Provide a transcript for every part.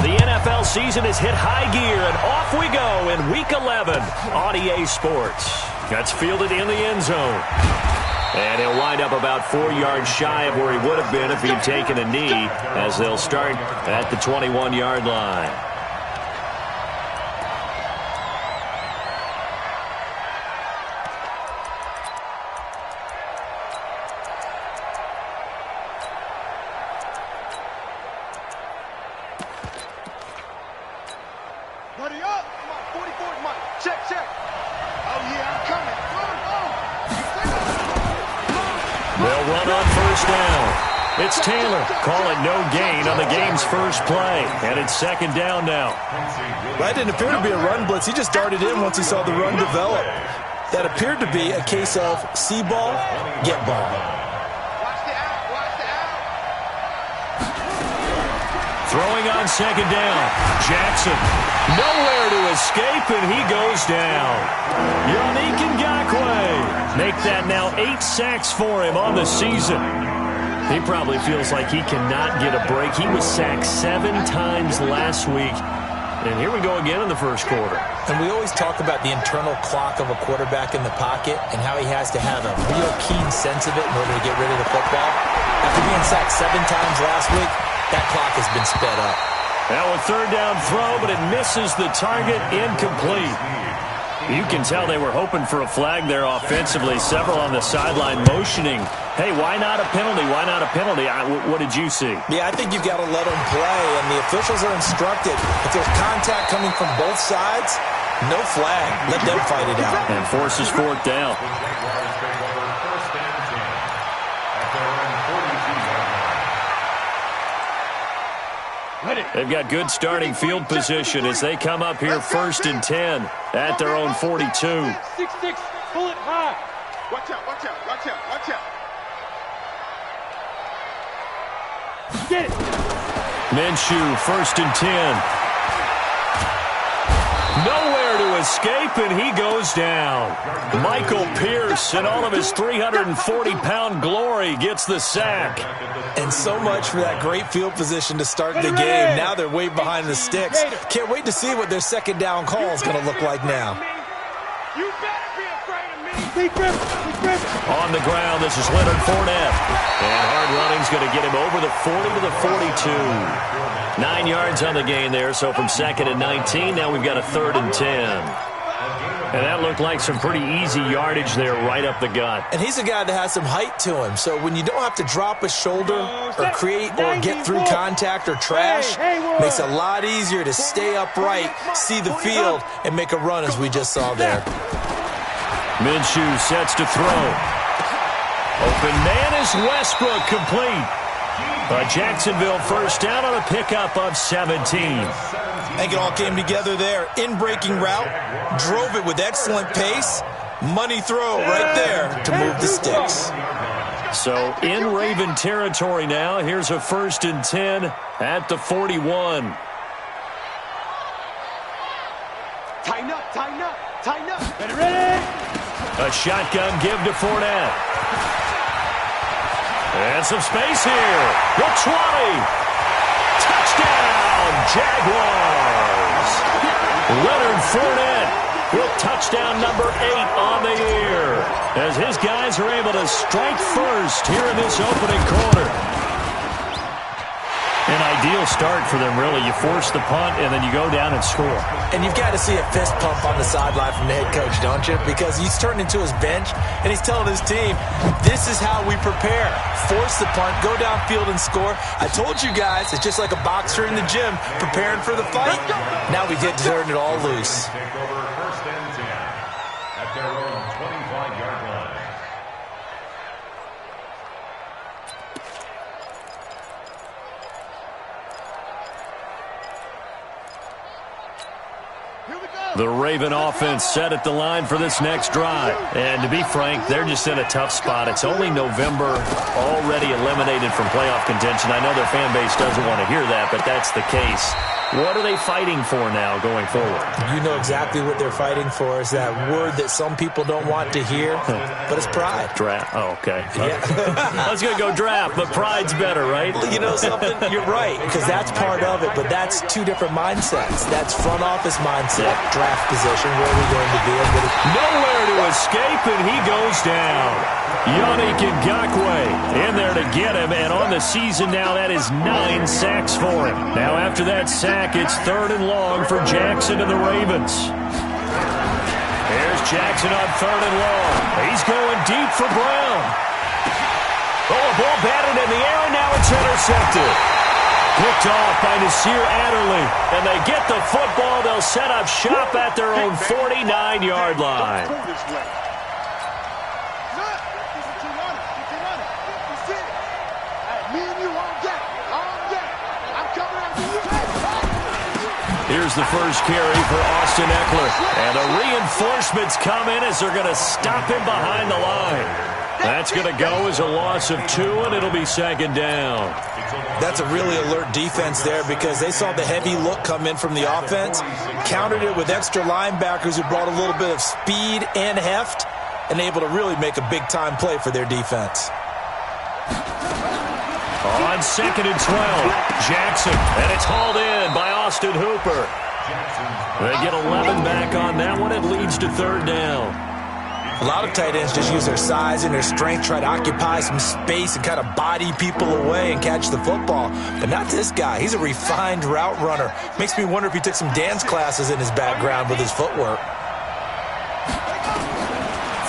The NFL season has hit high gear, and off we go in Week 11 on EA Sports. That's fielded in the end zone. And he'll wind up about 4 yards shy of where he would have been if he'd taken a knee, as they'll start at the 21-yard line. Buddy up! Come on, 44 Mike. Check, check. Oh, yeah, I'm coming. They'll run on first down. It's Taylor. Call it no gain on the game's first play. And it's second down now. That didn't appear to be a run blitz. He just darted in once he saw the run develop. That appeared to be a case of see ball, get ball. Watch the out, watch the out. Throwing on second down. Jackson. Nowhere to escape, and he goes down. Yannick Ngakoue. Make that now 8 sacks for him on the season. He probably feels like he cannot get a break. He was sacked 7 times last week. And here we go again in the first quarter. And we always talk about the internal clock of a quarterback in the pocket and how he has to have a real keen sense of it in order to get rid of the football. After being sacked 7 times last week, that clock has been sped up. Now a third down throw, but it misses the target, incomplete. You can tell they were hoping for a flag there offensively. Several on the sideline motioning. Hey, why not a penalty? Why not a penalty? What did you see? Yeah, I think you've got to let them play, and the officials are instructed. If there's contact coming from both sides, no flag. Let them fight it out. And forces fourth down. They've got good starting field position as they come up here first and 10 at their own 42. 6-6, pull it high. Watch out, watch out, watch out, watch out. Get it. Minshew, first and 10. Nowhere to escape, and he goes down. Michael Pierce, in all of his 340-pound glory, gets the sack. And so much for that great field position to start the game. Now they're way behind the sticks. Can't wait to see what their second down call is going to look like now. You better be afraid of me. Be Griffin. On the ground, this is Leonard Fournette. And hard running's going to get him over the 40 to the 42. 9 yards on the gain there, so from second and 19, now we've got a third and 10. And that looked like some pretty easy yardage there right up the gut. And he's a guy that has some height to him, so when you don't have to drop a shoulder or create or get through contact or trash, makes it a lot easier to stay upright, see the field, and make a run as we just saw there. Minshew sets to throw. Open man is Westbrook, complete. Jacksonville first down on a pickup of 17. I think it all came together there. In-breaking route, drove it with excellent pace. Money throw right there to move the sticks. So in Raven territory now. Here's a first and 10 at the 41. Tighten up, tighten up, tighten up. Ready? A shotgun give to Fournette. And some space here. The 20. Touchdown, Jaguars. Leonard Fournette with touchdown number 8 on the year, as his guys are able to strike first here in this opening quarter. An ideal start for them, really. You force the punt, and then you go down and score. And you've got to see a fist pump on the sideline from the head coach, don't you? Because he's turned into his bench, and he's telling his team, this is how we prepare. Force the punt, go downfield and score. I told you guys, it's just like a boxer in the gym preparing for the fight. Now we get to turn it all loose. Take over first and 10 at their own 25-yard line. Here we go. The Raven offense set at the line for this next drive. And to be frank, they're just in a tough spot. It's only November, already eliminated from playoff contention. I know their fan base doesn't want to hear that, but that's the case. What are they fighting for now going forward? You know exactly what they're fighting for. Is that word that some people don't want to hear, but it's pride. Draft. Oh, okay. Yeah. I was going to go draft, but pride's better, right? You know something? You're right, because that's part of it, but that's two different mindsets. That's front office mindset, draft position, where are we going to be? Nowhere to escape, and he goes down. Yannick Ngakoue in there to get him, and on the season now, that is 9 sacks for him. Now, after that sack, it's 3rd and long for Jackson and the Ravens. Here's Jackson on 3rd and long. He's going deep for Brown. Oh, a ball batted in the air, and now it's intercepted. Picked off by Nasir Adderley. And they get the football. They'll set up shop at their own 49-yard line. Here's the first carry for Austin Eckler. And the reinforcements come in as they're going to stop him behind the line. That's going to go as a loss of 2, and it'll be 2nd down. That's a really alert defense there because they saw the heavy look come in from the offense, countered it with extra linebackers who brought a little bit of speed and heft, and able to really make a big-time play for their defense. On 2nd and 12, Jackson, and it's hauled in by Austin Hooper. They get 11 back on that one. It leads to 3rd down. A lot of tight ends just use their size and their strength, try to occupy some space and kind of body people away and catch the football. But not this guy. He's a refined route runner. Makes me wonder if he took some dance classes in his background with his footwork.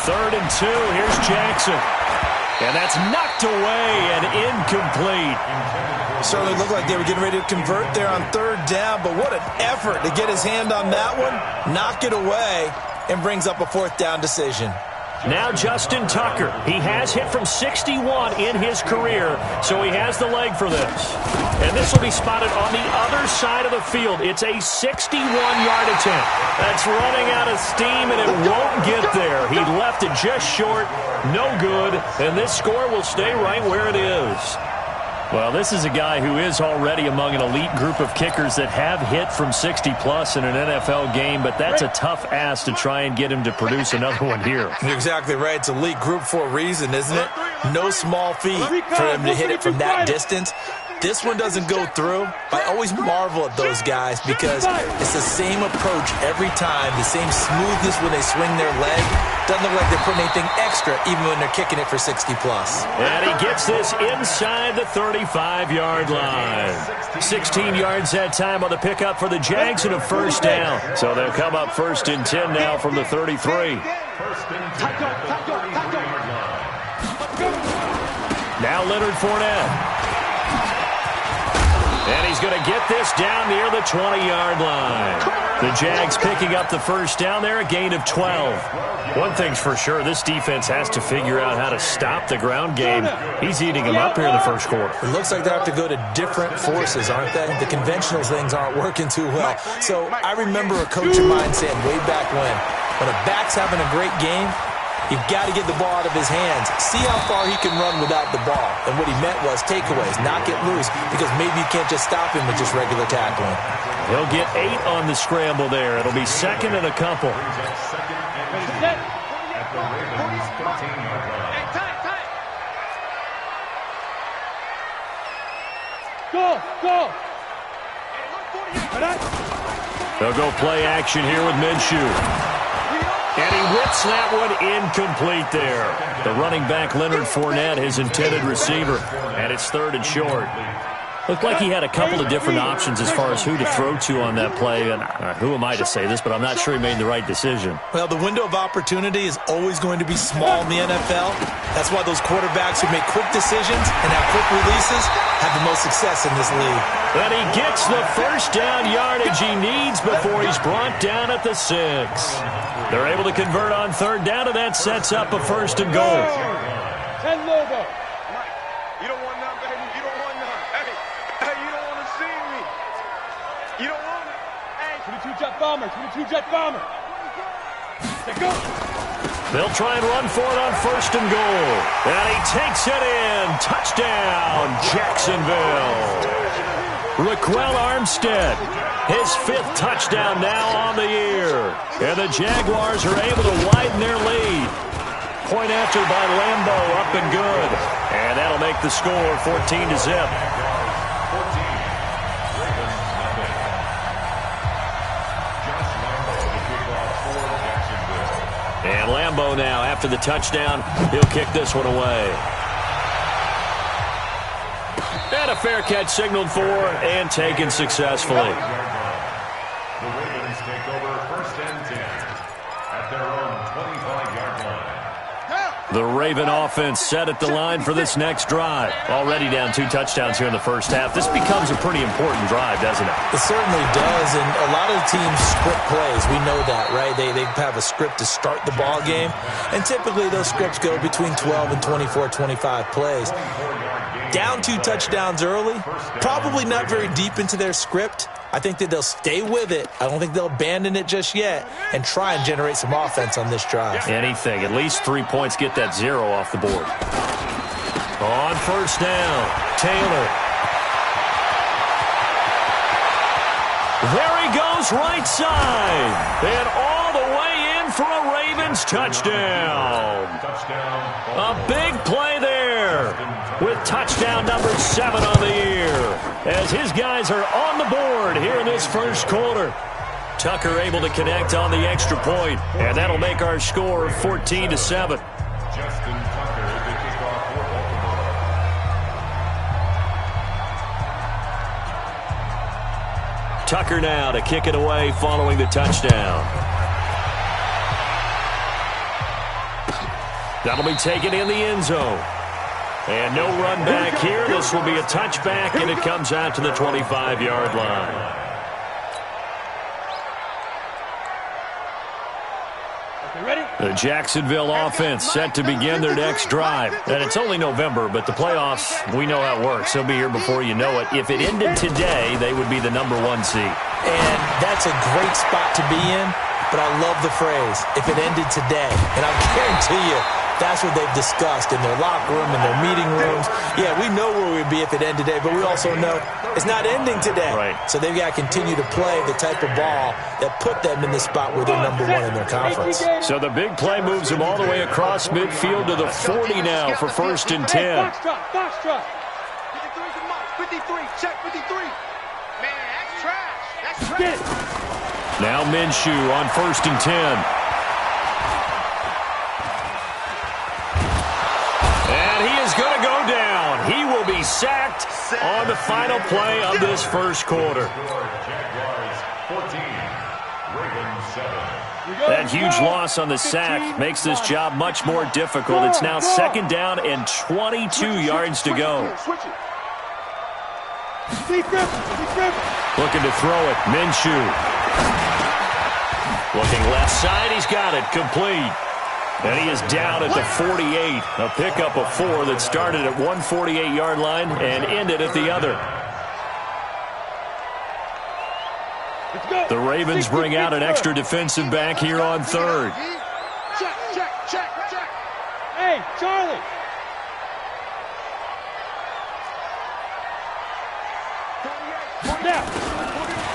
3rd and 2, here's Jackson. And that's knocked away and incomplete. Certainly looked like they were getting ready to convert there on 3rd down, but what an effort to get his hand on that one, knock it away, and brings up a 4th down decision. Now Justin Tucker. He has hit from 61 in his career, so he has the leg for this. And this will be spotted on the other side of the field. It's a 61-yard attempt. That's running out of steam, and it won't get there. He left it just short, no good, and this score will stay right where it is. Well, this is a guy who is already among an elite group of kickers that have hit from 60-plus in an NFL game, but that's a tough ask to try and get him to produce another one here. You're exactly right. It's elite group for a reason, isn't it? No small feat for him to hit it from that distance. This one doesn't go through. I always marvel at those guys because it's the same approach every time, the same smoothness when they swing their leg. Doesn't look like they're putting anything extra even when they're kicking it for 60-plus. And he gets this inside the 35-yard line. 16 yards that time on the pickup for the Jags and a 1st down. So they'll come up 1st and 10 now from the 33. Now Leonard Fournette. And he's going to get this down near the 20-yard line. The Jags picking up the 1st down there, a gain of 12. One thing's for sure, this defense has to figure out how to stop the ground game. He's eating them up here in the 1st quarter. It looks like they have to go to different forces, aren't they? The conventional things aren't working too well. So I remember a coach of mine saying way back when a back's having a great game, you've got to get the ball out of his hands. See how far he can run without the ball. And what he meant was takeaways, not get loose, because maybe you can't just stop him with just regular tackling. He'll get 8 on the scramble there. It'll be 2nd and a couple. Go! They'll go play action here with Minshew. And he whips that one incomplete there. The running back, Leonard Fournette, his intended receiver. And it's 3rd and short. Looked like he had a couple of different options as far as who to throw to on that play. And who am I to say this, but I'm not sure he made the right decision. Well, the window of opportunity is always going to be small in the NFL. That's why those quarterbacks who make quick decisions and have quick releases have the most success in this league. And he gets the 1st down yardage he needs before he's brought down at the 6. They're able to convert on 3rd down, and that sets up a 1st and goal. 10 logo. You don't want none, baby. You don't want none. Hey, you don't want to see me. You don't want it. Hey, 22 jet bomber, 22 jet bomber. Let's go. They'll try and run for it on 1st and goal. And he takes it in. Touchdown, Jacksonville. Raquel Armstead, his 5th touchdown now on the year. And the Jaguars are able to widen their lead. Point after by Lambo, up and good. And that'll make the score 14-0. And Lambo now, after the touchdown, he'll kick this one away. And a fair catch signaled for and taken successfully. The Ravens take over 1st and 10 at their own 25-yard line. The Raven offense set at the line for this next drive. Already down 2 touchdowns here in the first half. This becomes a pretty important drive, doesn't it? It certainly does, and a lot of teams script plays. We know that, right? They have a script to start the ball game, and typically those scripts go between 12 and 24, 25 plays. Down 2 touchdowns early, probably not very deep into their script. I think that they'll stay with it. I don't think they'll abandon it just yet and try and generate some offense on this drive. Anything. At least 3 points get that 0 off the board. On 1st down, Taylor. There he goes, right side. And all the way in for a Ravens touchdown. A big play there with touchdown number 7 on the year, as his guys are on the board here in this first quarter. Tucker able to connect on the extra point, and that'll make our score 14-7. Justin Tucker, the kickoff for Baltimore. Tucker now to kick it away following the touchdown. That'll be taken in the end zone. And no run back here. This will be a touchback, and it comes out to the 25-yard line. The Jacksonville offense set to begin their next drive. And it's only November, but the playoffs, we know how it works. They'll be here before you know it. If it ended today, they would be the number 1 seed. And that's a great spot to be in, but I love the phrase, if it ended today. And I guarantee you, that's what they've discussed in their locker room, in their meeting rooms. Yeah, we know where we'd be if it ended today, but we also know it's not ending today. Right. So they've got to continue to play the type of ball that put them in the spot where they're number 1 in their conference. So the big play moves them all the way across midfield to the 40 now for 1st and 10. Box truck. 53's a mark. 53, check 53. Man, that's trash. That's trash. Get it. Now Minshew on 1st and 10. Going to go down. He will be sacked on the final play of this first quarter. Jaguars 14, Ravens 7. That huge loss on the sack makes this job much more difficult. It's now 2nd down and 22 yards to go. Looking to throw it. Minshew. Looking left side. He's got it. Complete. And he is down at the 48. A pickup of 4 that started at one 48-yard line and ended at the other. The Ravens bring out an extra defensive back here on 3rd. Check. Hey, Charlie.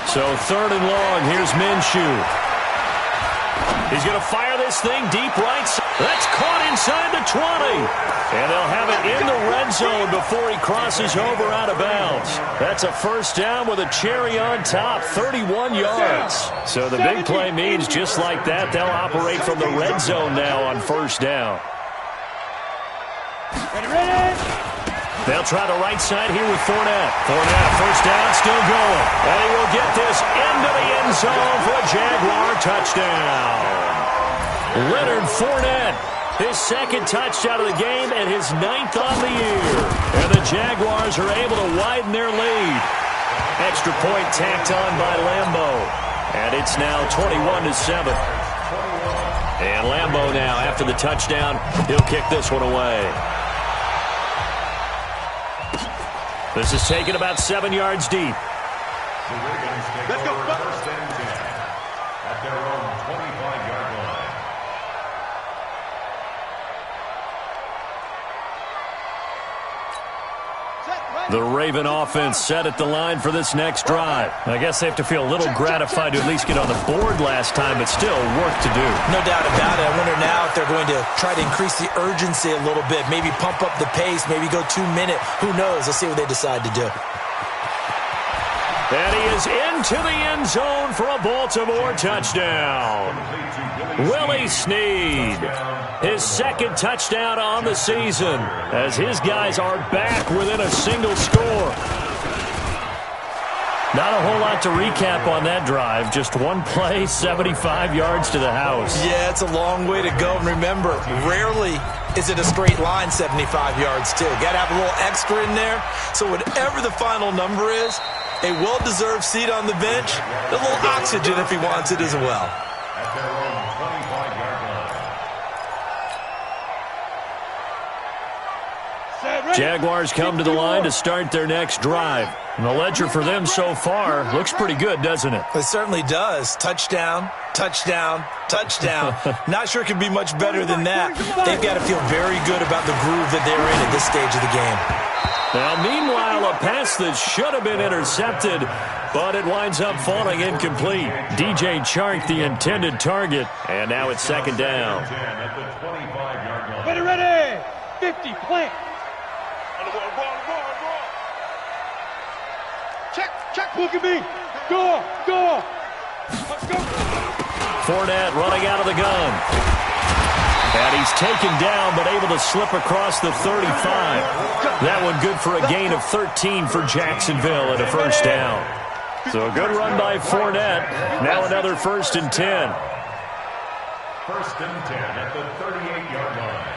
So 3rd and long. Here's Minshew. He's going to fire this thing deep right side. That's caught inside the 20. And they'll have it in the red zone before he crosses over out of bounds. That's a 1st down with a cherry on top, 31 yards. So the big play means just like that, they'll operate from the red zone now on 1st down. Ready. They'll try the right side here with Fournette. Fournette, 1st down, still going. And he will get this into the end zone for a Jaguar touchdown. Leonard Fournette, his 2nd touchdown of the game and his 9th on the year. And the Jaguars are able to widen their lead. Extra point tacked on by Lambo. And it's now 21-7. And Lambo now, after the touchdown, he'll kick this one away. This is taken about 7 yards deep. The Ravens take over 1st and 10 at their own 25-yard line. The Raven offense set at the line for this next drive. I guess they have to feel a little gratified to at least get on the board last time, but still work to do. No doubt about it. I wonder now if they're going to try to increase the urgency a little bit, maybe pump up the pace, maybe go 2-minute. Who knows? Let's see what they decide to do. And he is into the end zone for a Baltimore touchdown. Willie Snead, his second touchdown on the season, as his guys are back within a single score. Not a whole lot to recap on that drive. Just one play, 75 yards to the house. Yeah, it's a long way to go. And remember, rarely is it a straight line 75 yards, too. Got to have a little extra in there. So whatever the final number is, a well-deserved seat on the bench, a little oxygen if he wants it as well. At their own 25-yard line. Jaguars come to the line to start their next drive. And the ledger for them so far looks pretty good, doesn't it? It certainly does. Touchdown, touchdown, touchdown. Not sure it could be much better than that. They've got to feel very good about the groove that they're in at this stage of the game. Now, meanwhile, a pass that should have been intercepted, but it winds up falling incomplete. DJ Chark, the intended target, and now it's second down. At the 25-yard line. Ready, ready. 50, plant. Check, look at me. Go. Let's go. Fournette running out of the gun. And he's taken down, but able to slip across the 35. That one good for a gain of 13 for Jacksonville and a first down. So a good run by Fournette. Now another 1st and 10. 1st and 10 at the 38-yard line.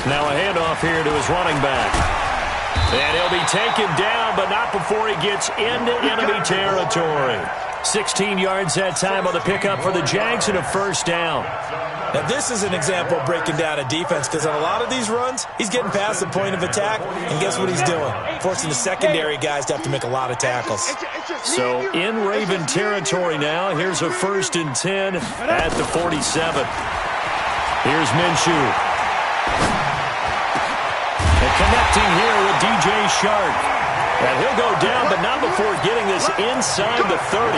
Now a handoff here to his running back. And he'll be taken down, but not before he gets into enemy territory. 16 yards that time on the pickup for the Jags and a first down. Now, this is an example of breaking down a defense, because on a lot of these runs, he's getting past the point of attack, and guess what he's doing? Forcing the secondary guys to have to make a lot of tackles. So in Raven territory now, here's a 1st and 10 at the 47. Here's Minshew. And connecting here with DJ Chark. And he'll go down, but not before getting this inside the 30.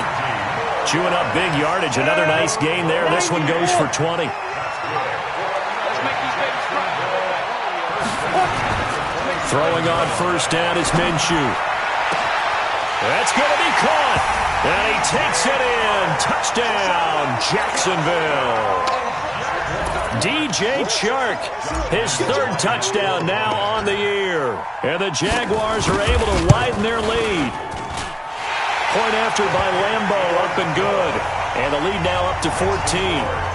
Chewing up big yardage. Another nice gain there. This one goes for 20. Throwing on first down is Minshew. That's going to be caught. And he takes it in. Touchdown, Jacksonville. DJ Chark, his 3rd touchdown now on the year. And the Jaguars are able to widen their lead. Point after by Lambeau, up and good. And the lead now up to 14.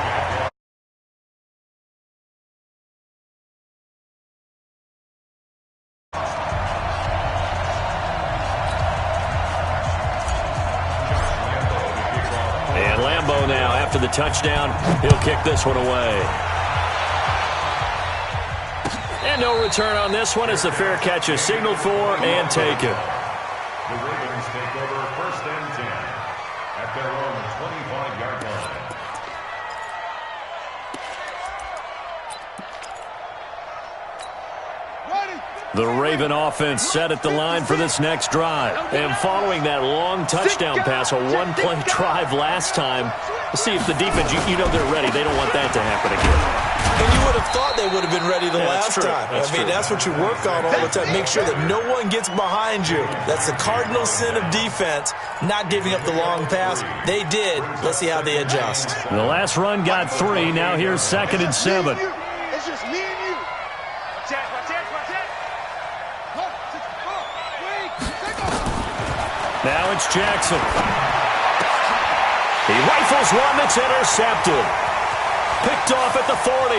And Lambeau now, after the touchdown, he'll kick this one away. And no return on this one as the fair catch is signaled for and taken. The Ravens take over 1st and 10 at their own 25-yard line. The Raven offense set at the line for this next drive. And following that long touchdown pass, a one-play drive last time, let's see if the defense, you know they're ready. They don't want that to happen again. And you would have thought they would have been ready the last time. That's what you work on all the time. Make sure that no one gets behind you. That's the cardinal sin of defense, not giving up the long pass. They did. Let's see how they adjust. The last run got 3. Now here's 2nd and 7. It's just me and you. Watch it. Now it's Jackson. He rifles one that's intercepted. Picked off at the 40.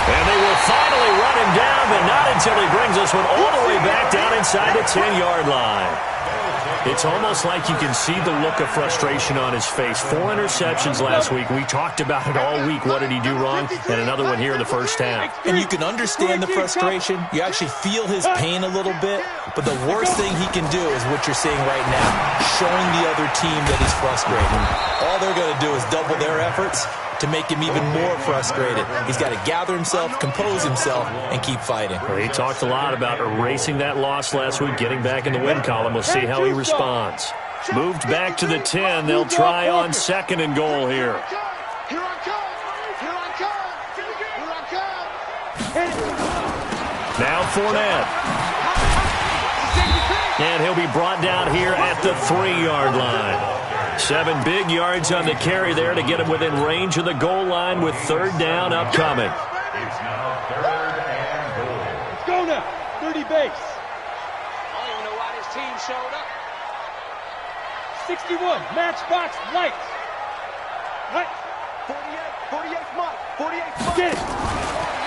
And they will finally run him down, but not until he brings this one all the way back down inside the 10-yard line. It's almost like you can see the look of frustration on his face. 4 interceptions last week. We talked about it all week. What did he do wrong? And another one here in the first half. And you can understand the frustration. You actually feel his pain a little bit. But the worst thing he can do is what you're seeing right now, showing the other team that he's frustrated. All they're going to do is double their efforts to make him even more frustrated. He's got to gather himself, compose himself, and keep fighting. Well, he talked a lot about erasing that loss last week, getting back in the win column. We'll see how he responds. Moved back to the 10. They'll try on 2nd and goal here. Here I come! Here I come! Here I come! Now Fournette. And he'll be brought down here at the 3-yard line. 7 big yards on the carry there to get him within range of the goal line with 3rd down upcoming. It's now 3rd and goal. Let's go now. 30 base. I don't even know why this team showed up. 61. Matchbox lights. Right. 48 Mike. 48 Mike. Get it.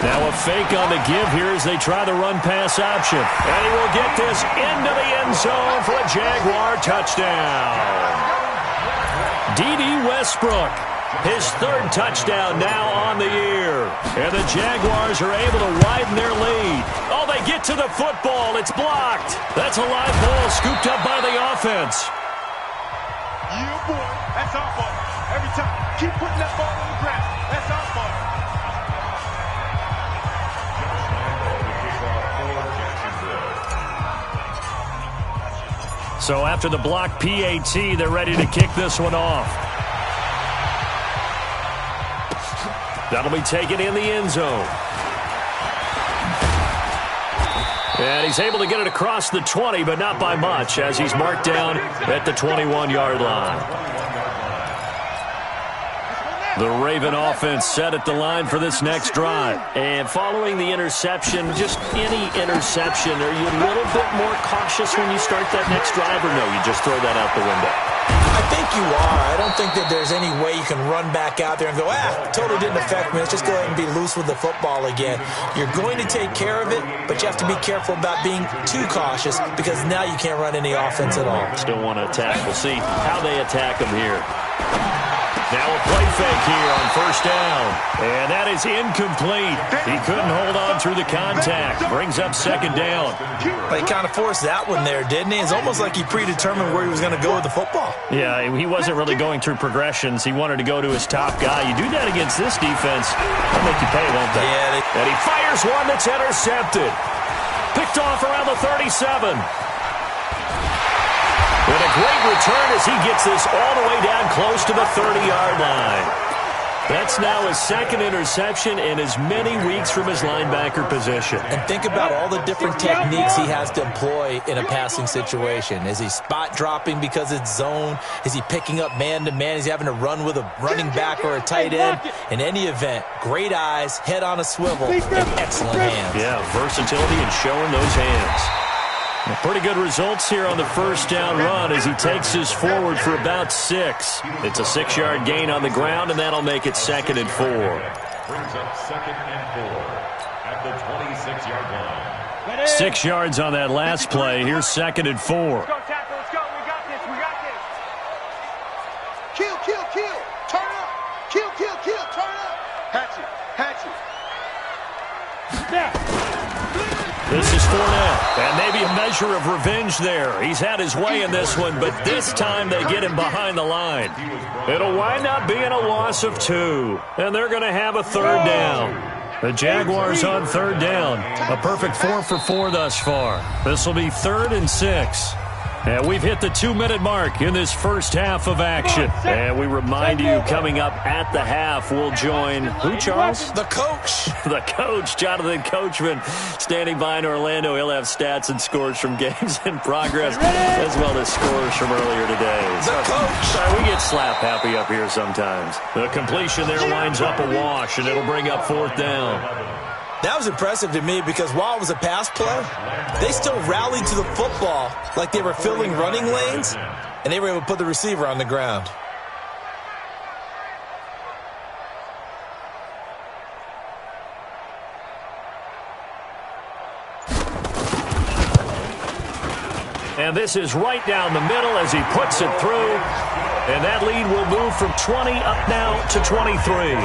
Now a fake on the give here as they try the run-pass option. And he will get this into the end zone for a Jaguar touchdown. D.D. Westbrook, his 3rd touchdown now on the year. And the Jaguars are able to widen their lead. Oh, they get to the football. It's blocked. That's a live ball scooped up by the offense. You boy, that's our ball. Every time. Keep putting that ball on the ground. That's our ball. So after the block PAT, they're ready to kick this one off. That'll be taken in the end zone. And he's able to get it across the 20, but not by much, as he's marked down at the 21-yard line. The Raven offense set at the line for this next drive. And following the interception, just any interception, are you a little bit more cautious when you start that next drive, or no, you just throw that out the window? I think you are. I don't think that there's any way you can run back out there and go, totally didn't affect me. Let's just go ahead and be loose with the football again. You're going to take care of it, but you have to be careful about being too cautious because now you can't run any offense at all. Still want to attack. We'll see how they attack him here. Now a play fake here on 1st down. And that is incomplete. He couldn't hold on through the contact. Brings up 2nd down. But he kind of forced that one there, didn't he? It's almost like he predetermined where he was going to go with the football. Yeah, he wasn't really going through progressions. He wanted to go to his top guy. You do that against this defense, they'll make you pay, won't they? Yeah. And he fires one that's intercepted. Picked off around the 37. And a great return as he gets this all the way down close to the 30-yard line. That's now his 2nd interception in as many weeks from his linebacker position. And think about all the different techniques he has to employ in a passing situation. Is he spot dropping because it's zone? Is he picking up man-to-man? Is he having to run with a running back or a tight end? In any event, great eyes, head on a swivel, and excellent hands. Yeah, versatility and showing those hands. Pretty good results here on the 1st down run as he takes us forward for about 6. It's a 6-yard gain on the ground, and that'll make it 2nd and 4. Brings up 2nd and 4 at the 26-yard line. 6 yards on that last play. Here's 2nd and 4. Let's go, tackle. Let's go. We got this. We got this. Kill, kill, kill. Turn up. Kill, kill, kill. Turn up. Hatchet. Hatchet. Snap. This is Fournette, and maybe a measure of revenge there. He's had his way in this one, but this time they get him behind the line. It'll wind up being a loss of 2, and they're going to have a 3rd down. The Jaguars on 3rd down. A perfect 4 for 4 thus far. This will be 3rd and 6. And we've hit the 2-minute mark in this first half of action. And we remind you, coming up at the half, we'll join who, Charles? The coach. The coach, Jonathan Coachman, standing by in Orlando. He'll have stats and scores from games in progress, as well as scores from earlier today. The coach. Sorry, we get slap happy up here sometimes. The completion there winds up a wash, and it'll bring up 4th down. That was impressive to me because while it was a pass play, they still rallied to the football like they were filling running lanes, and they were able to put the receiver on the ground. And this is right down the middle as he puts it through. And that lead will move from 20 up now to 23.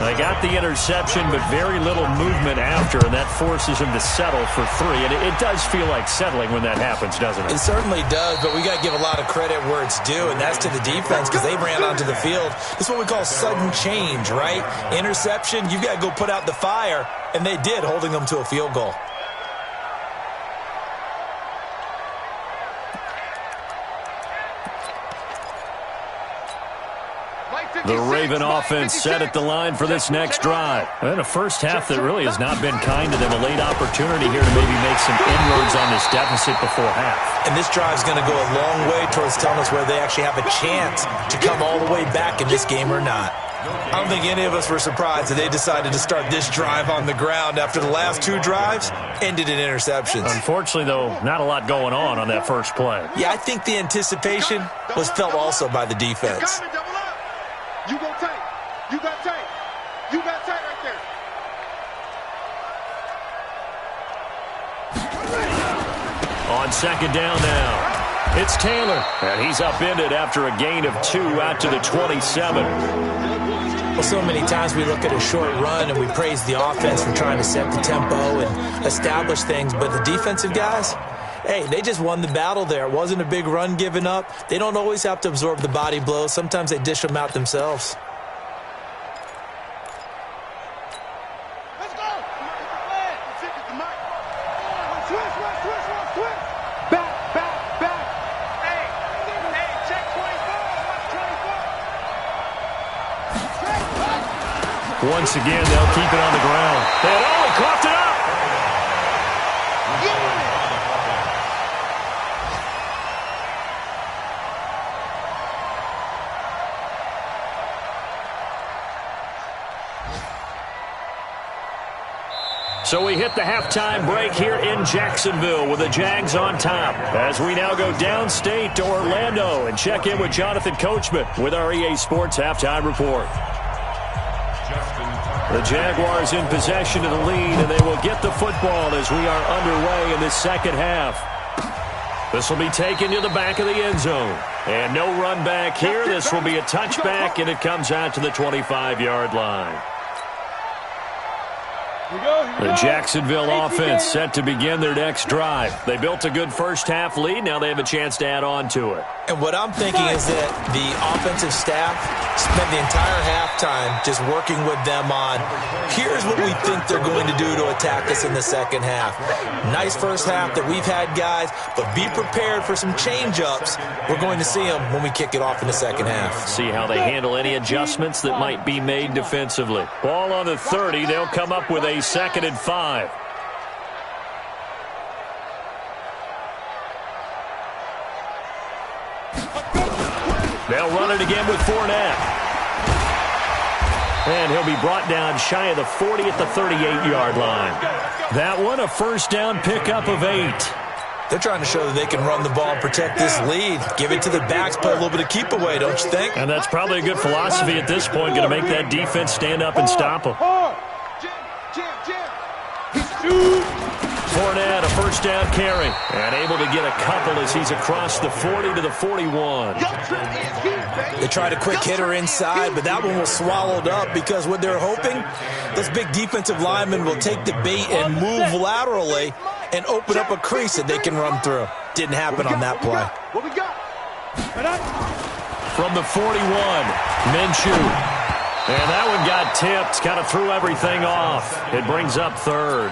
They got the interception, but very little movement after, and that forces him to settle for 3. And it does feel like settling when that happens, doesn't it? It certainly does, but we got to give a lot of credit where it's due, and that's to the defense because they ran onto the field. This is what we call sudden change, right? Interception, you've got to go put out the fire, and they did, holding them to a field goal. The Raven offense set at the line for this next drive. And a first half that really has not been kind to them. A late opportunity here to maybe make some inroads on this deficit before half. And this drive is going to go a long way towards telling us whether they actually have a chance to come all the way back in this game or not. I don't think any of us were surprised that they decided to start this drive on the ground after the last 2 drives ended in interceptions. Unfortunately, though, not a lot going on that first play. Yeah, I think the anticipation was felt also by the defense. You go tight. You got tight. You got tight right there. On second down now, it's Taylor. And he's upended after a gain of 2 out to the 27. Well, so many times we look at a short run and we praise the offense for trying to set the tempo and establish things. But the defensive guys, hey, they just won the battle there. It wasn't a big run given up. They don't always have to absorb the body blows. Sometimes they dish them out themselves. Let's go. Switch. Back. Hey, check 24. Once again, they'll keep it on the ground. He coughed it up. So we hit the halftime break here in Jacksonville with the Jags on top. As we now go downstate to Orlando and check in with Jonathan Coachman with our EA Sports Halftime Report. The Jaguars in possession of the lead, and they will get the football as we are underway in the second half. This will be taken to the back of the end zone. And no run back here. This will be a touchback, and it comes out to the 25-yard line. The Jacksonville offense set to begin their next drive. They built a good first-half lead. Now they have a chance to add on to it. And what I'm thinking is that the offensive staff spent the entire halftime just working with them on, here's what we think they're going to do to attack us in the second half. Nice first half that we've had, guys, but be prepared for some change-ups. We're going to see them when we kick it off in the second half. See how they handle any adjustments that might be made defensively. Ball on the 30. They'll come up with a 2nd and 5. They'll run it again with Fournette. And he'll be brought down shy of the 40 at the 38-yard line. That one, a first down pickup of 8. They're trying to show that they can run the ball and protect this lead. Give it to the backs, play a little bit of keep away, don't you think? And that's probably a good philosophy at this point, going to make that defense stand up and stop them. Fournette, a first down carry, and able to get a couple as he's across the 40 to the 41. They tried a quick hitter inside, but that one was swallowed up because what they're hoping, those big defensive linemen will take the bait and move laterally and open up a crease that they can run through. Didn't happen on that play. What we got? From the 41, Minshew. And that one got tipped, kind of threw everything off. It brings up 3rd.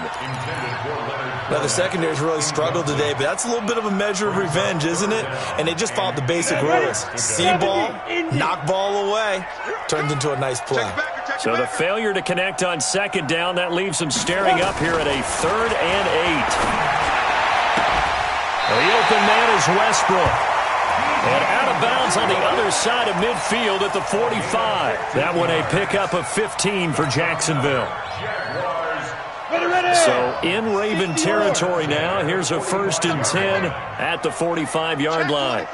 Now, the secondary's really struggled today, but that's a little bit of a measure of revenge, isn't it? And they just followed the basic rules. See ball, knock ball away, turned into a nice play. So the failure to connect on 2nd down, that leaves them staring up here at a 3rd and 8. The open man is Westbrook. And out of bounds on the other side of midfield at the 45. That one a pickup of 15 for Jacksonville. So in Raven territory now. Here's a 1st and 10 at the 45-yard line.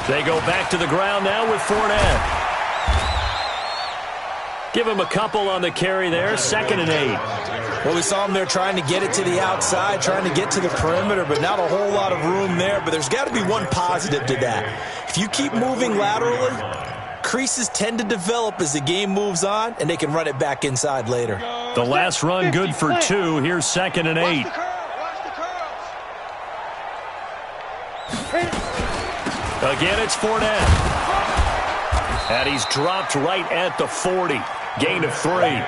They go back to the ground now with Fournette. Give him a couple on the carry there. 2nd and 8. Well, we saw him there trying to get it to the outside, trying to get to the perimeter, but not a whole lot of room there. But there's got to be one positive to that. If you keep moving laterally, creases tend to develop as the game moves on, and they can run it back inside later. The last run good for 2. Here's 2nd and 8. Again, it's Fournette. And he's dropped right at the 40. Gain of 3.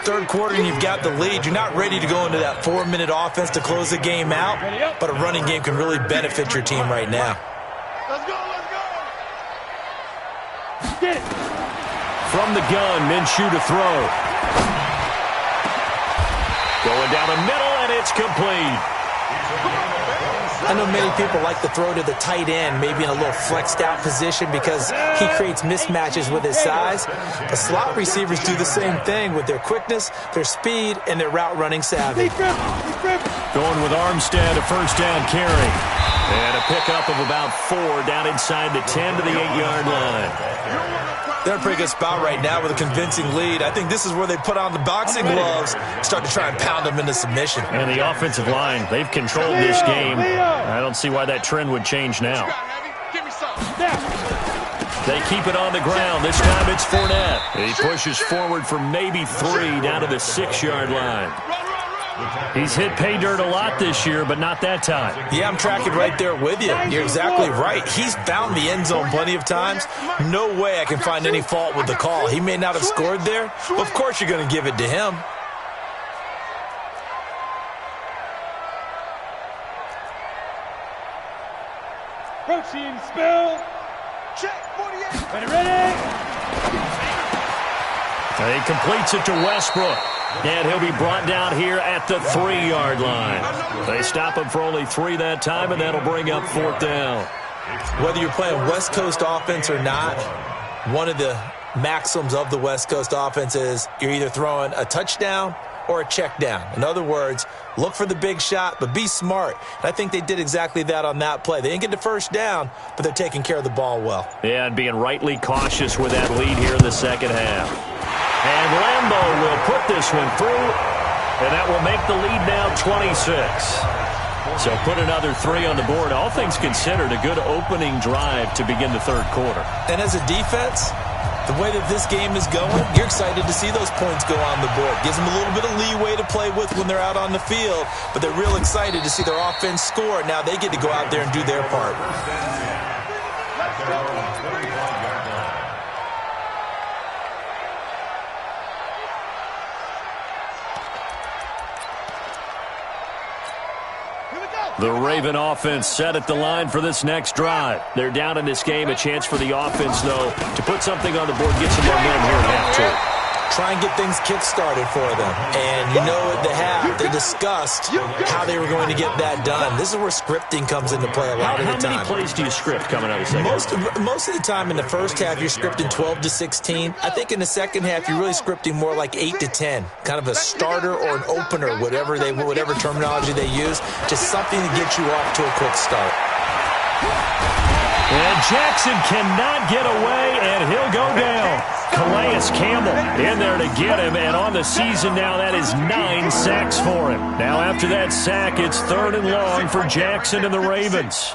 Third quarter and you've got the lead. You're not ready to go into that 4-minute offense to close the game out, but a running game can really benefit your team right now. Let's go, let's go. Get it. From the gun, Minshew to throw. Going down the middle, and it's complete. I know many people like to throw to the tight end, maybe in a little flexed out position because he creates mismatches with his size. But slot receivers do the same thing with their quickness, their speed, and their route running savvy. Going with Armstead, a first down carry. And a pickup of about 4 down inside the 10 to the 8-yard line. They're in a pretty good spot right now with a convincing lead. I think this is where they put on the boxing gloves, start to try and pound them into submission. And the offensive line, they've controlled this game. I don't see why that trend would change now. They keep it on the ground. This time it's Fournette. He pushes forward for maybe 3 down to the 6-yard line. He's hit pay dirt a lot this year, but not that time. Yeah, I'm tracking right there with you. You're exactly right. He's found the end zone plenty of times. No way I can find any fault with the call. He may not have scored there, but of course you're going to give it to him. Approaching spell. Check, 48. Ready. He completes it to Westbrook. And he'll be brought down here at the 3-yard line. They stop him for only 3 that time, and that'll bring up 4th down. Whether you're playing West Coast offense or not, one of the maxims of the West Coast offense is you're either throwing a touchdown or a check down. In other words, look for the big shot, but be smart. And I think they did exactly that on that play. They didn't get the first down, but they're taking care of the ball well. Yeah, and being rightly cautious with that lead here in the second half. And Lambo will put this one through, and that will make the lead now 26. So put another 3 on the board. All things considered, a good opening drive to begin the third quarter. And as a defense, the way that this game is going, you're excited to see those points go on the board. Gives them a little bit of leeway to play with when they're out on the field, but they're real excited to see their offense score. Now they get to go out there and do their part. The Raven offense set at the line for this next drive. They're down in this game. A chance for the offense, though, to put something on the board, get some momentum here at half 2. Try and get things kick-started for them. And you know at the half, they discussed how they were going to get that done. This is where scripting comes into play a lot of the time. How many plays do you script coming out of the second half? Most of the time in the first half, you're scripting 12 to 16. I think in the second half, you're really scripting more like 8 to 10. Kind of a starter or an opener, whatever terminology they use. Just something to get you off to a quick start. And Jackson cannot get away, and he'll go down. Calais Campbell in there to get him, and on the season now, that is 9 sacks for him. Now after that sack, it's 3rd and long for Jackson and the Ravens.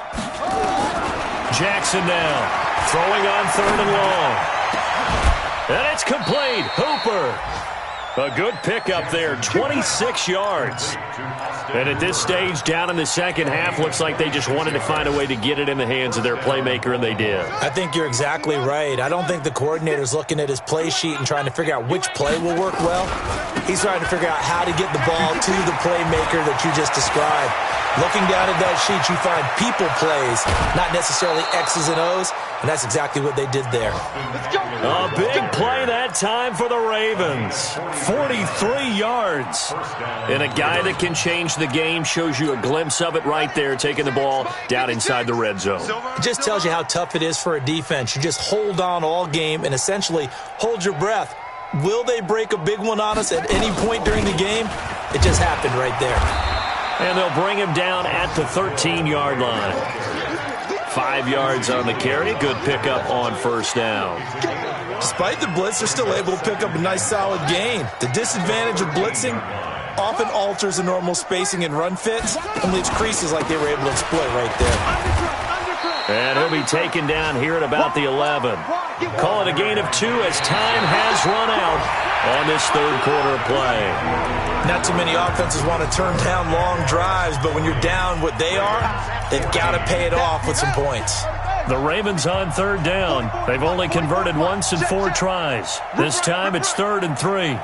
Jackson now throwing on 3rd and long. And it's complete. Hooper. A good pickup there, 26 yards. And at this stage, down in the second half, looks like they just wanted to find a way to get it in the hands of their playmaker, and they did. I think you're exactly right. I don't think the coordinator's looking at his play sheet and trying to figure out which play will work well. He's trying to figure out how to get the ball to the playmaker that you just described. Looking down at that sheet, you find people plays, not necessarily X's and O's, and that's exactly what they did there. A big play that time for the Ravens. 43 yards. And a guy that can change the game, shows you a glimpse of it right there, taking the ball down inside the red zone. It just tells you how tough it is for a defense. You just hold on all game and essentially hold your breath. Will they break a big one on us at any point during the game? It just happened right there. And they'll bring him down at the 13-yard line. 5 yards on the carry. Good pickup on first down. Despite the blitz, they're still able to pick up a nice solid gain. The disadvantage of blitzing often alters the normal spacing and run fits and leaves creases like they were able to exploit right there. And he'll be taken down here at about the 11. Call it a gain of 2 as time has run out on this third quarter play. Not too many offenses want to turn down long drives, but when you're down what they are, they've got to pay it off with some points. The Ravens on third down. They've only converted once in 4 tries. This time it's 3rd and 3.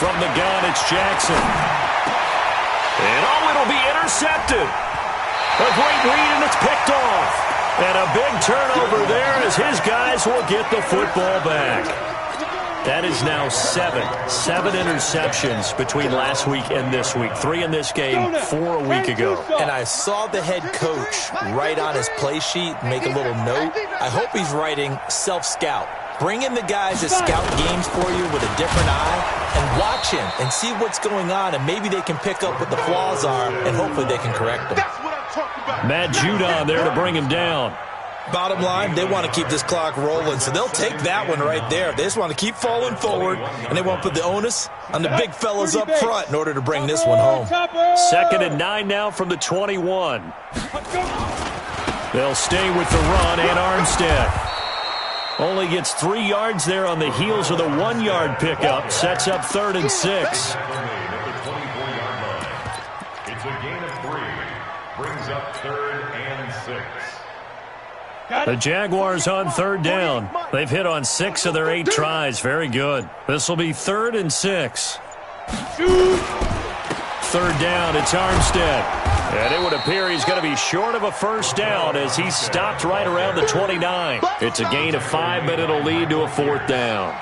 From the gun, it's Jackson. And it'll be intercepted. A great read, and it's picked off. And a big turnover there as his guys will get the football back. That is now 7 interceptions between last week and this week. 3 in this game, 4 a week ago. And I saw the head coach write on his play sheet, make a little note. I hope he's writing self-scout. Bring in the guys that scout games for you with a different eye and watch him and see what's going on, and maybe they can pick up what the flaws are, and hopefully they can correct them. Matt Judon there to bring him down. Bottom line, they want to keep this clock rolling, so they'll take that one right there. They just want to keep falling forward, and they want to put the onus on the big fellas up front in order to bring this one home. 2nd and 9 now from the 21. They'll stay with the run, and Armstead only gets 3 yards there on the heels of the 1-yard pickup. Sets up 3rd and 6. It's a gain of 3. Brings up 3rd and 6. The Jaguars on third down. They've hit on 6 of their 8 tries. Very good. This will be 3rd and 6. 3rd down, it's Armstead. And it would appear he's going to be short of a first down as he stopped right around the 29. It's a gain of 5, but it'll lead to a 4th down.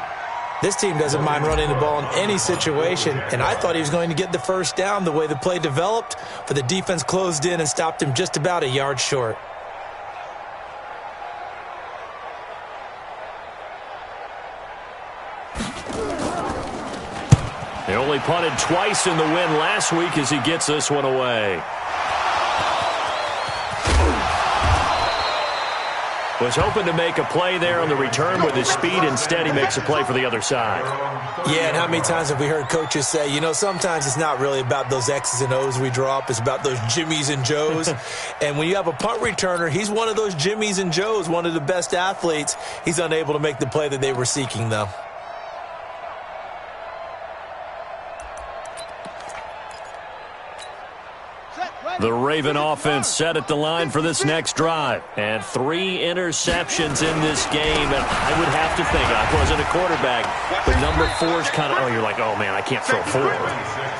This team doesn't mind running the ball in any situation, and I thought he was going to get the first down the way the play developed, but the defense closed in and stopped him just about a yard short. He only punted twice in the win last week as he gets this one away. Was hoping to make a play there on the return with his speed. Instead, he makes a play for the other side. Yeah, and how many times have we heard coaches say, you know, sometimes it's not really about those X's and O's we drop. It's about those Jimmies and Joes. And when you have a punt returner, he's one of those Jimmies and Joes, one of the best athletes. He's unable to make the play that they were seeking, though. The Raven offense set at the line for this next drive. And 3 interceptions in this game. And I would have to think, I wasn't a quarterback, but number 4 is kind of, you're like, oh, man, I can't throw 4.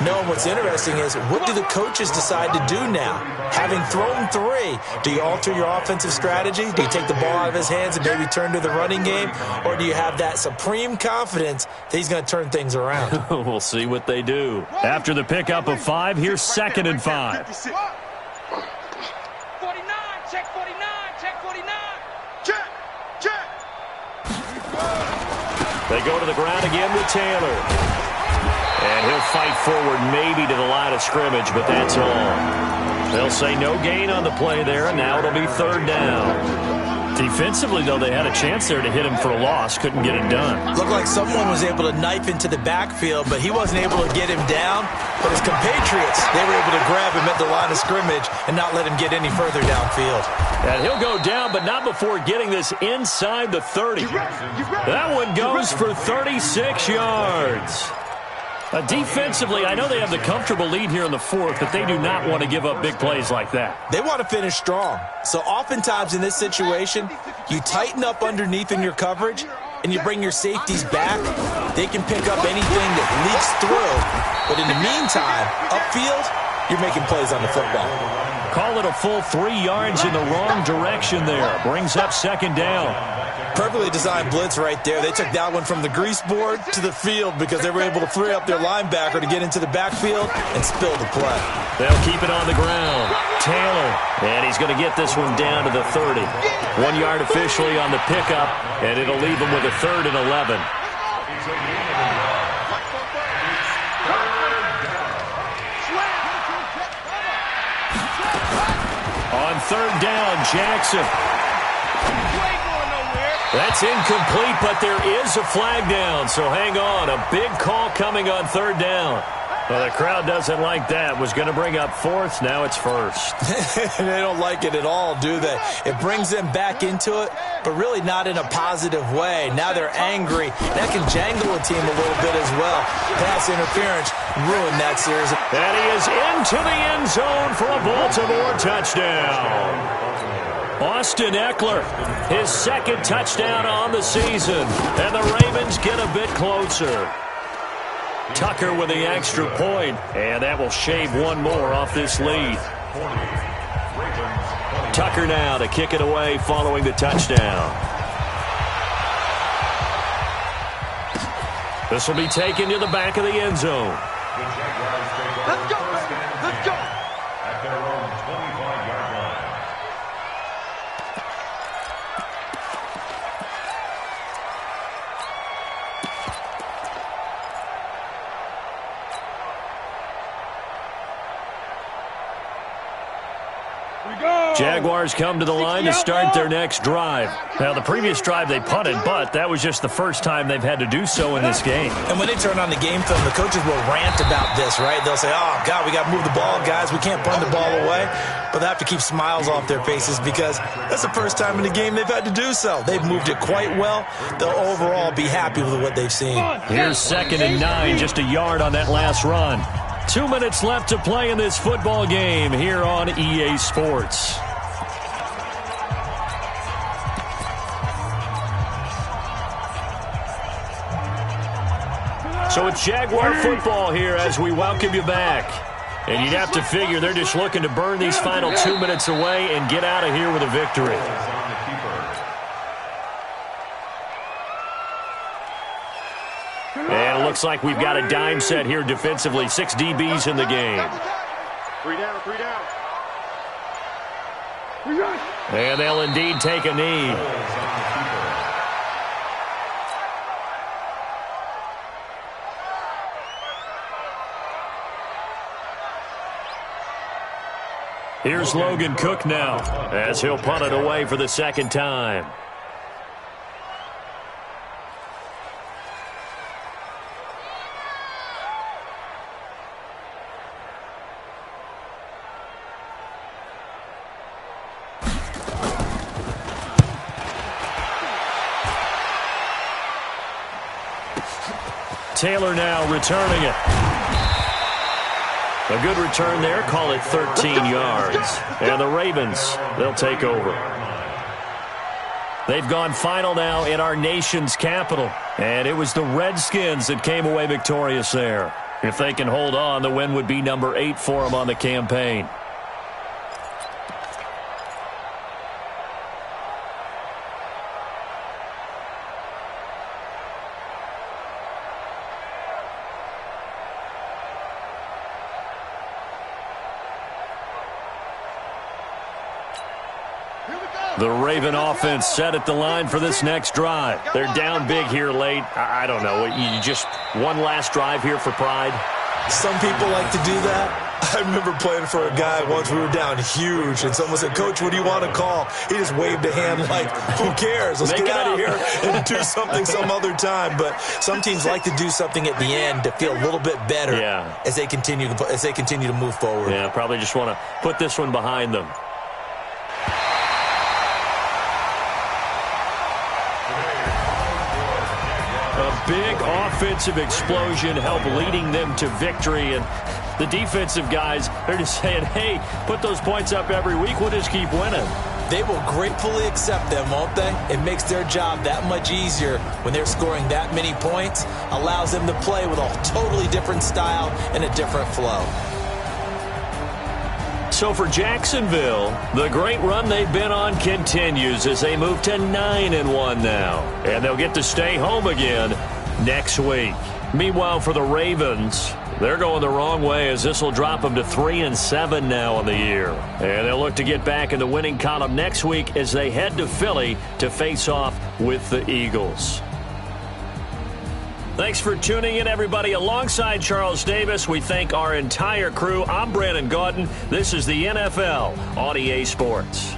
No, and what's interesting is, what do the coaches decide to do now? Having thrown 3, do you alter your offensive strategy? Do you take the ball out of his hands and maybe turn to the running game? Or do you have that supreme confidence that he's going to turn things around? We'll see what they do. After the pickup of 5, here's 2nd and 5. 49, check 49, check 49. Check, check. They go to the ground again with Taylor. And he'll fight forward maybe to the line of scrimmage, but that's all. They'll say no gain on the play there, and now it'll be 3rd down. Defensively, though, they had a chance there to hit him for a loss. Couldn't get it done. Looked like someone was able to knife into the backfield, but he wasn't able to get him down. But his compatriots, they were able to grab him at the line of scrimmage and not let him get any further downfield. And he'll go down, but not before getting this inside the 30. That one goes for 36 yards. Defensively, I know they have the comfortable lead here in the 4th, but they do not want to give up big plays like that. They want to finish strong. So oftentimes in this situation, you tighten up underneath in your coverage, and you bring your safeties back. They can pick up anything that leaks through. But in the meantime, upfield, you're making plays on the football. Call it a full 3 yards in the wrong direction there. Brings up 2nd down. Perfectly designed blitz right there. They took that one from the grease board to the field because they were able to free up their linebacker to get into the backfield and spill the play. They'll keep it on the ground. Taylor, and he's going to get this one down to the 30. 1 yard officially on the pickup, and it'll leave him with a 3rd and 11. On 3rd down, Jackson. You ain't going nowhere. That's incomplete, but there is a flag down, so hang on. A big call coming on third down. Well, the crowd doesn't like that. Was going to bring up fourth. Now it's first. They don't like it at all, do they? It brings them back into it, but really not in a positive way. Now they're angry. That can jangle a team a little bit as well. Pass interference ruined that series. And he is into the end zone for a Baltimore touchdown. Austin Eckler, his second touchdown on the season. And the Ravens get a bit closer. Tucker with the extra point, and that will shave one more off this lead. Tucker now to kick it away following the touchdown. This will be taken to the back of the end zone. Let's go, man. Let's go. At their own 25-yard line. Jaguars come to the line to start their next drive. Now, the previous drive they punted, but that was just the first time they've had to do so in this game. And when they turn on the game film, the coaches will rant about this, right? They'll say, oh, God, we got to move the ball, guys. We can't punt the ball away. But they have to keep smiles off their faces because that's the first time in the game they've had to do so. They've moved it quite well. They'll overall be happy with what they've seen. Here's 2nd and 9, just a yard on that last run. 2 minutes left to play in this football game here on EA Sports. So it's Jaguar football here as we welcome you back. And you'd have to figure they're just looking to burn these final 2 minutes away and get out of here with a victory. And it looks like we've got a dime set here defensively. 6 DBs in the game. 3 down, 3 down. And they'll indeed take a knee. Here's Logan Cook now as he'll punt it away for the second time. Taylor now returning it. A good return there. Call it 13 yards. And the Ravens, they'll take over. They've gone final now in our nation's capital. And it was the Redskins that came away victorious there. If they can hold on, the win would be number 8 for them on the campaign. The Raven offense set at the line for this next drive. They're down big here late. I don't know. You just one last drive here for pride? Some people like to do that. I remember playing for a guy once. We were down huge, and someone said, Coach, what do you want to call? He just waved a hand like, who cares? Let's get out of here and do something some other time. But some teams like to do something at the end to feel a little bit better as they continue to move forward. Yeah, probably just want to put this one behind them. A big offensive explosion helped leading them to victory, and the defensive guys, they're just saying, hey, put those points up every week, we'll just keep winning. They will gratefully accept them, won't they? It makes their job that much easier when they're scoring that many points, allows them to play with a totally different style and a different flow. So for Jacksonville, the great run they've been on continues as they move to 9-1 now. And they'll get to stay home again next week. Meanwhile, for the Ravens, they're going the wrong way as this will drop them to 3-7 now on the year. And they'll look to get back in the winning column next week as they head to Philly to face off with the Eagles. Thanks for tuning in, everybody. Alongside Charles Davis, we thank our entire crew. I'm Brandon Gaudin. This is the NFL on EA Sports.